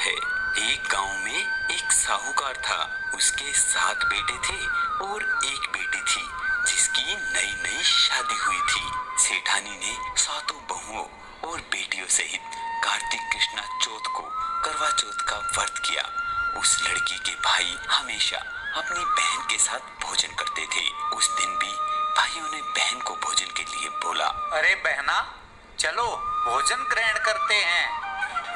है। एक गांव में एक साहूकार था। उसके 7 बेटे थे और एक बेटी थी जिसकी नई नई शादी हुई थी। सेठानी ने 7 बहुओं और बेटियों सहित कार्तिक कृष्णा चौथ को करवा चौथ का व्रत किया। उस लड़की के भाई हमेशा अपनी बहन के साथ भोजन करते थे। उस दिन भी भाइयों ने बहन को भोजन के लिए बोला। अरे बहना, चलो भोजन ग्रहण करते हैं।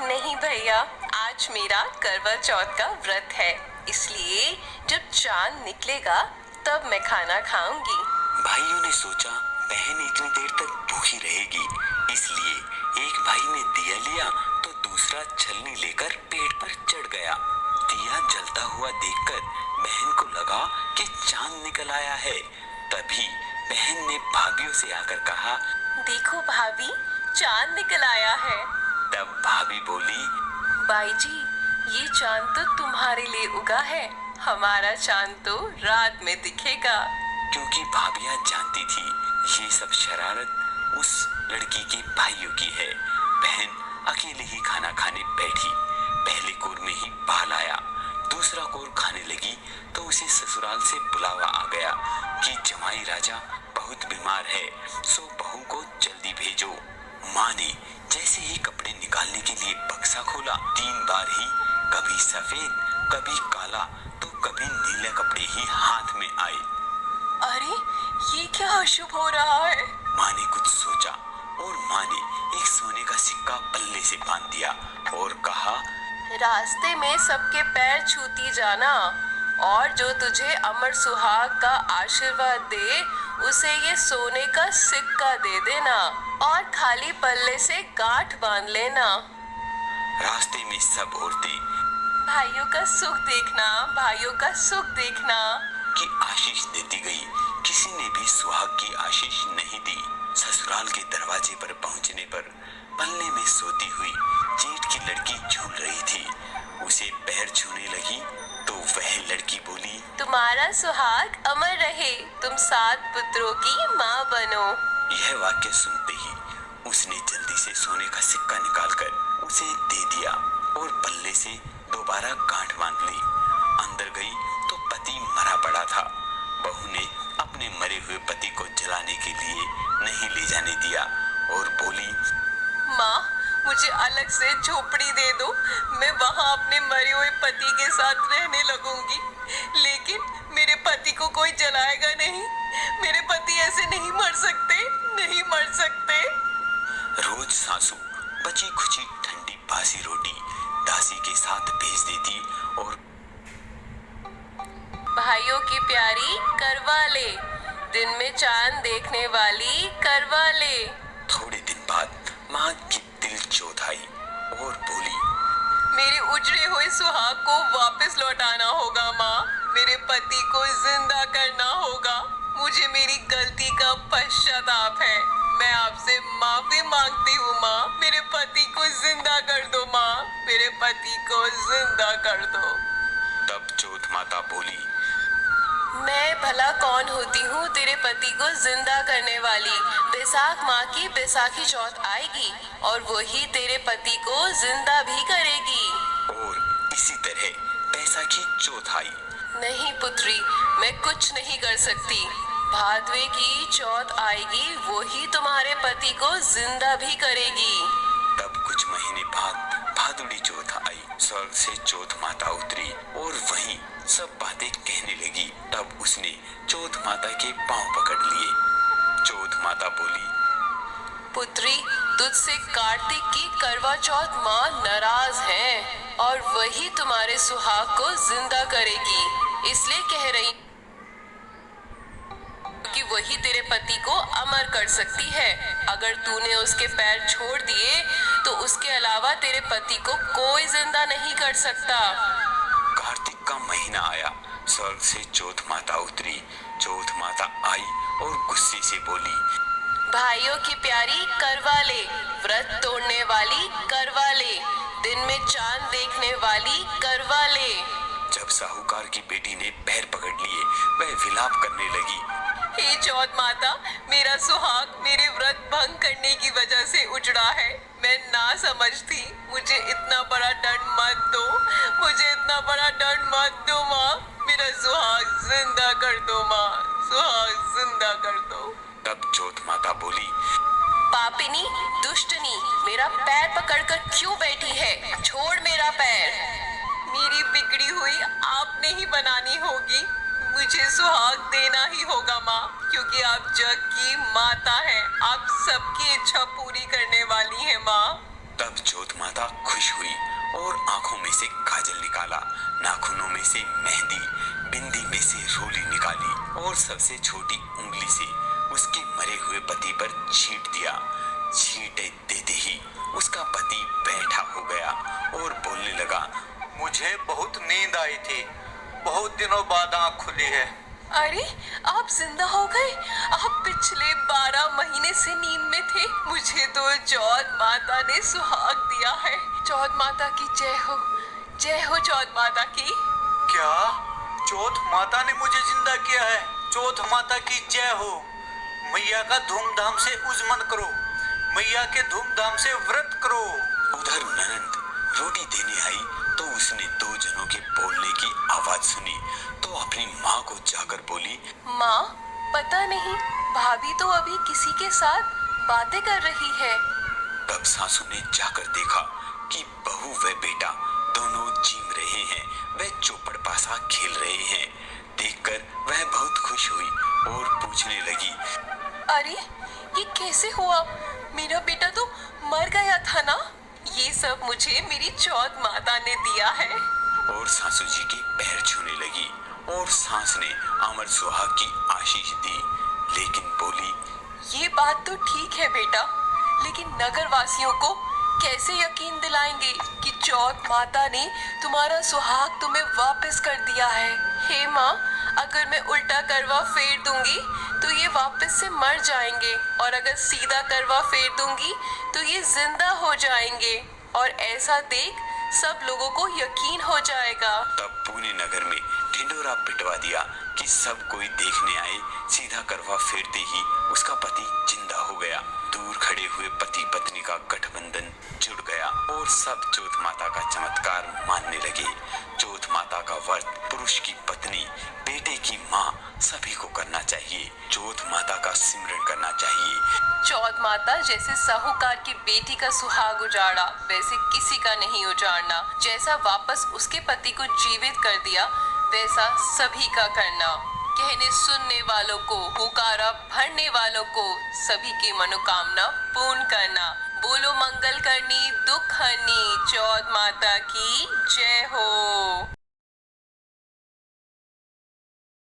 नहीं भैया, आज मेरा करवा चौथ का व्रत है, इसलिए जब चांद निकलेगा तब मैं खाना खाऊंगी। भाइयों ने सोचा बहन इतनी देर तक भूखी रहेगी, इसलिए एक भाई ने दिया लिया तो दूसरा छलनी लेकर पेड़ पर चढ़ गया। दिया जलता हुआ देखकर बहन को लगा कि चांद निकल आया है। तभी बहन ने भाभियों से आकर कहा, देखो भाभी, चांद निकल आया है। तब भाभी बोली, बाई जी, ये चांद तो तुम्हारे लिए उगा है, हमारा चांद तो रात में दिखेगा। क्योंकि भाभियां जानती थी ये सब शरारत उस लड़की के भाइयों की है। बहन अकेले ही खाना खाने बैठी। पहले कोर में ही बाल आया। दूसरा कोर खाने लगी तो उसे ससुराल से बुलावा आ गया कि जमाई राजा बहुत बीमार है, सो बहू को जल्दी भेजो। माँ ने जैसे ही कपड़े निकालने के लिए बक्सा खोला, 3 बार ही कभी सफेद कभी काला तो कभी नीले कपड़े ही हाथ में आए। अरे, ये क्या अशुभ हो रहा है? माँ ने कुछ सोचा और माँ ने एक सोने का सिक्का पल्ले से बांध दिया और कहा, रास्ते में सबके पैर छूती जाना और जो तुझे अमर सुहाग का आशीर्वाद दे उसे ये सोने का सिक्का दे देना और खाली पल्ले से गांठ बांध लेना। रास्ते में सब औरतें भाइयों का सुख देखना, भाइयों का सुख देखना की आशीष देती गई। किसी ने भी सुहाग की आशीष नहीं दी। ससुराल के दरवाजे पर पहुंचने पर पल्ले में सोती हुई जेठ की लड़की झूल रही थी। उसे पैर छूने लगी तो वह लड़की बोली, तुम्हारा सुहाग अमर रहे, तुम 7 पुत्रों की माँ बनो। यह वाक्य सुनते ही उसने जल्दी से सोने का सिक्का निकालकर उसे दे दिया और पल्ले से दोबारा गांठ बांध ली। अंदर गई तो पति मरा पड़ा था। बहू ने अपने मरे हुए पति को जलाने के लिए नहीं ले जाने दिया और बोली, माँ, मुझे अलग से झोपड़ी दे दो, मैं वहाँ अपने मरे हुए पति के साथ रहने लगूंगी, लेकिन मेरे पति को कोई जलाएगा नहीं। मेरे पति ऐसे नहीं मर सकते, नहीं मर सकते। रोज सासू बची खुची ठंडी बासी रोटी दासी के साथ भेज देती और भाइयों की प्यारी करवा ले, दिन में चांद देखने वाली करवा ले। थोड़े दिन बाद माँ की दिल चौथ आई और बोली, मेरे उजड़े हुए सुहाग को वापस लौटाना होगा माँ, मेरे पति को जिंदा करना होगा। मुझे मेरी गलती का पश्चाताप है, मैं आपसे माफी मांगती हूँ माँ, मेरे पति को जिंदा कर दो माँ, मेरे पति को जिंदा कर दो। तब चौथ माता बोली, मैं भला कौन होती हूँ तेरे पति को जिंदा करने वाली। बैसाख माह की बैसाखी चौथ आएगी और वही तेरे पति को जिंदा भी करेगी। और इसी तरह बैसाखी चौथ आई। नहीं पुत्री, मैं कुछ नहीं कर सकती। भादवे की चौथ आएगी, वही तुम्हारे पति को जिंदा भी करेगी। तब कुछ महीने बाद भादुड़ी चौथ आई। स्वर्ग से चौथ माता उतरी और वहीं सब बातें कहने लगी। तब उसने चौथ माता के पांव पकड़ लिए। चौथ माता बोली, पुत्री, तुझसे कार्तिक की करवा चौथ माँ नाराज है और वही तुम्हारे सुहाग को जिंदा करेगी, इसलिए कह रही कि वही तेरे पति को अमर कर सकती है। अगर तूने उसके पैर छोड़ दिए तो उसके अलावा तेरे पति को कोई जिंदा नहीं कर सकता। कार्तिक का महीना आया। स्वर्ग से चौथ माता उतरी। चौथ माता आई और गुस्से से बोली, भाइयों की प्यारी करवा ले, व्रत तोड़ने वाली करवा ले, दिन में चांद देखने वाली करवा ले। जब साहूकार की बेटी ने पैर पकड़ लिए, वह विलाप करने लगी, हे चौथ माता, मेरा सुहाग मेरे व्रत भंग करने की वजह से उजड़ा है। मैं ना समझती, मुझे इतना बड़ा दंड मत दो, सुहाग जिंदा कर दो। तब जोत माता बोली, पापिनी, दुष्टनी, मेरा पैर पकड़कर क्यों बैठी है? छोड़ मेरा पैर। मेरी बिगड़ी हुई आपने ही बनानी होगी। मुझे सुहाग देना ही होगा माँ, क्योंकि आप जग की माता हैं। आप सबकी इच्छा पूरी करने वाली हैं माँ। तब जोत माता खुश हुई और आंखों में से काजल निकाला, नाखूनों में से मेहंदी, बिंदी में से रोली निकाली और सबसे छोटी उंगली से उसके मरे हुए पति पर छींट दिया। छींटे देते ही उसका पति बैठा हो गया और बोलने लगा, मुझे बहुत नींद आई थी, बहुत दिनों बाद आँख खुली है। अरे, आप जिंदा हो गए? आप पिछले 12 महीने से नींद में थे। मुझे तो चौथ माता ने सुहाग दिया है। चौथ माता की जय हो, जय हो चौथ माता की। क्या चौथ माता ने मुझे जिंदा किया है? चौथ माता की जय हो। मैया का धूमधाम से उजमन करो, मैया के धूमधाम से व्रत करो। उधर ननंद रोटी देने आई तो उसने 2 जनों के बोलने की आवाज सुनी तो अपनी माँ को जाकर बोली, माँ, पता नहीं, भाभी तो अभी किसी के साथ बातें कर रही है। तब सासू ने जाकर देखा कि बहू व बेटा दोनों जीम रहे हैं, वे चौपड़ पासा खेल रहे हैं। देखकर वह बहुत खुश हुई और पूछने लगी, अरे, ये कैसे हुआ? मेरा बेटा तो मर गया था ना? ये सब मुझे मेरी चौथ माता ने दिया है। और सासू जी के पैर छूने लगी और सास ने अमर सुहाग की आशीष दी, लेकिन बोली, ये बात तो ठीक है बेटा, लेकिन नगर वासियों को कैसे यकीन दिलाएंगे कि चौथ माता ने तुम्हारा सुहाग तुम्हें वापस कर दिया है? हे माँ, अगर मैं उल्टा करवा फेर दूंगी तो ये वापस से मर जाएंगे, और अगर सीधा करवा फेर दूंगी तो ये जिंदा हो जाएंगे, और ऐसा देख सब लोगों को यकीन हो जाएगा। तब पुणे नगर में ढिंडोरा पिटवा दिया कि सब कोई देखने आए। सीधा करवा फेरते ही उसका पति जिंदा हो गया। दूर खड़े हुए पति पत्नी का गठबंधन जुड़ गया और सब चौथ माता का चमत्कार मानने लगे। चौथ माता का व्रत पुरुष की पत्नी, बेटे की माँ सभी को करना चाहिए। चौथ माता का सिमरन करना चाहिए। चौथ माता जैसे साहूकार की बेटी का सुहाग उजाड़ा, वैसे किसी का नहीं उजाड़ना। जैसा वापस उसके पति को जीवित कर दिया, वैसा सभी का करना। कहने सुनने वालों को, पुकारा भरने वालों को, सभी की मनोकामना पूर्ण करना। बोलो मंगल करनी, दुख हरनी, चौथ माता की जय हो।